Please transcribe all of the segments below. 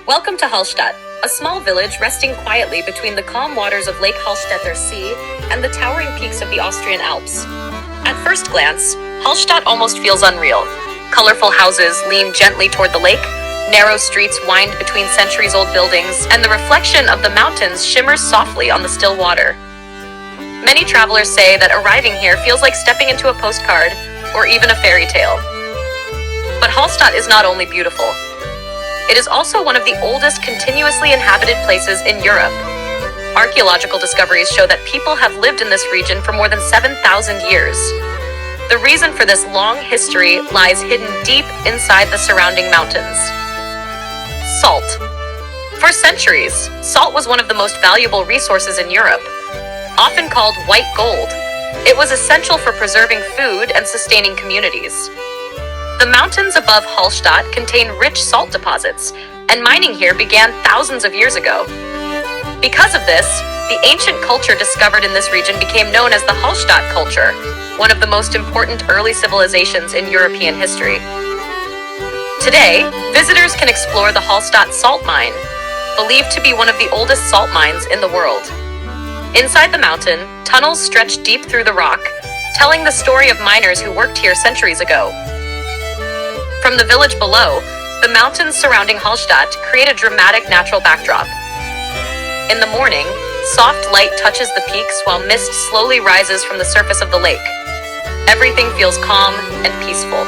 Welcome to Hallstatt, a small village resting quietly between the calm waters of Lake Hallstatt Sea and the towering peaks of the Austrian Alps. At first glance, Hallstatt almost feels unreal. Colorful houses lean gently toward the lake, narrow streets wind between centuries-old buildings, and the reflection of the mountains shimmers softly on the still water. Many travelers say that arriving here feels like stepping into a postcard or even a fairy tale. But Hallstatt is not only beautiful. It is also one of the oldest continuously inhabited places in Europe. Archaeological discoveries show that people have lived in this region for more than 7,000 years. The reason for this long history lies hidden deep inside the surrounding mountains. Salt. For centuries, salt was one of the most valuable resources in Europe. Often called white gold, it was essential for preserving food and sustaining communities. The mountains above Hallstatt contain rich salt deposits, and mining here began thousands of years ago. Because of this, the ancient culture discovered in this region became known as the Hallstatt culture, one of the most important early civilizations in European history. Today, visitors can explore the Hallstatt salt mine, believed to be one of the oldest salt mines in the world. Inside the mountain, tunnels stretch deep through the rock, telling the story of miners who worked here centuries ago. From the village below, the mountains surrounding Hallstatt create a dramatic natural backdrop. In the morning, soft light touches the peaks while mist slowly rises from the surface of the lake. Everything feels calm and peaceful.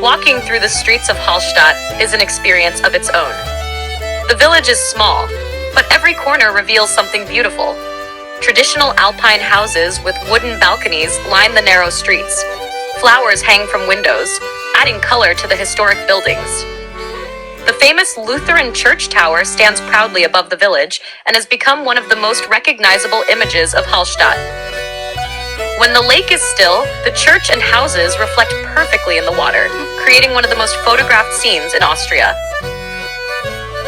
Walking through the streets of Hallstatt is an experience of its own. The village is small, but every corner reveals something beautiful. Traditional alpine houses with wooden balconies line the narrow streets. Flowers hang from windows, adding color to the historic buildings. The famous Lutheran church tower stands proudly above the village and has become one of the most recognizable images of Hallstatt. When the lake is still, the church and houses reflect perfectly in the water, creating one of the most photographed scenes in Austria.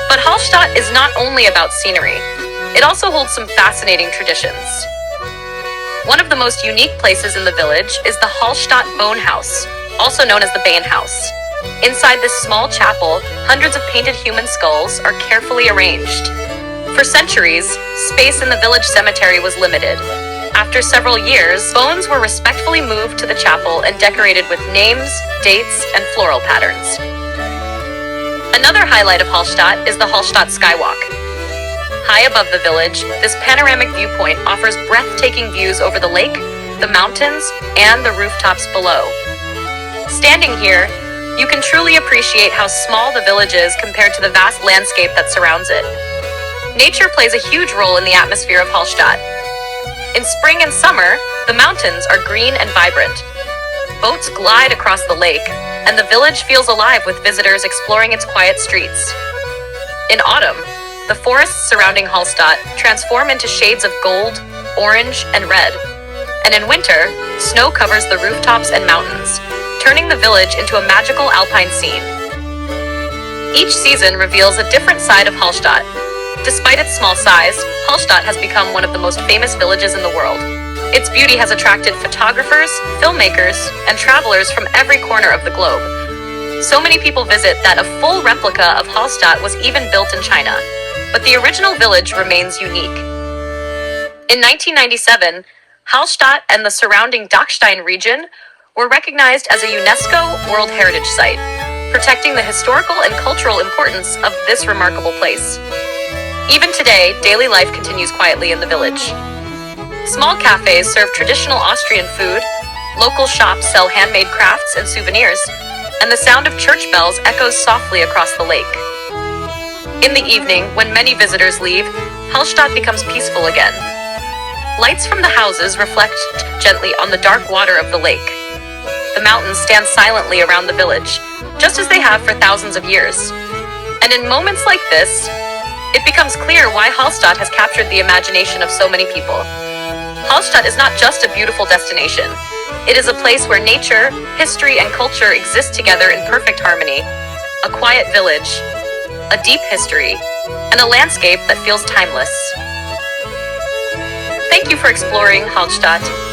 But Hallstatt is not only about scenery. It also holds some fascinating traditions. One of the most unique places in the village is the Hallstatt Bone House, also known as the Bane House. Inside this small chapel, hundreds of painted human skulls are carefully arranged. For centuries, space in the village cemetery was limited. After several years, bones were respectfully moved to the chapel and decorated with names, dates, and floral patterns. Another highlight of Hallstatt is the Hallstatt Skywalk. High above the village, this panoramic viewpoint offers breathtaking views over the lake, the mountains, and the rooftops below. Standing here, you can truly appreciate how small the village is compared to the vast landscape that surrounds it. Nature plays a huge role in the atmosphere of Hallstatt. In spring and summer, the mountains are green and vibrant. Boats glide across the lake, and the village feels alive with visitors exploring its quiet streets. In autumn, the forests surrounding Hallstatt transform into shades of gold, orange, and red. And in winter, snow covers the rooftops and mountains, turning the village into a magical alpine scene. Each season reveals a different side of Hallstatt. Despite its small size, Hallstatt has become one of the most famous villages in the world. Its beauty has attracted photographers, filmmakers, and travelers from every corner of the globe. So many people visit that a full replica of Hallstatt was even built in China, but the original village remains unique. In 1997, Hallstatt and the surrounding Dachstein region were recognized as a UNESCO World Heritage Site, protecting the historical and cultural importance of this remarkable place. Even today, daily life continues quietly in the village. Small cafes serve traditional Austrian food, local shops sell handmade crafts and souvenirs, and the sound of church bells echoes softly across the lake. In the evening, when many visitors leave, Hallstatt becomes peaceful again. Lights from the houses reflect gently on the dark water of the lake. The mountains stand silently around the village, just as they have for thousands of years. And in moments like this, it becomes clear why Hallstatt has captured the imagination of so many people. Hallstatt is not just a beautiful destination. It is a place where nature, history, and culture exist together in perfect harmony. A quiet village, a deep history, and a landscape that feels timeless. Thank you for exploring Hallstatt.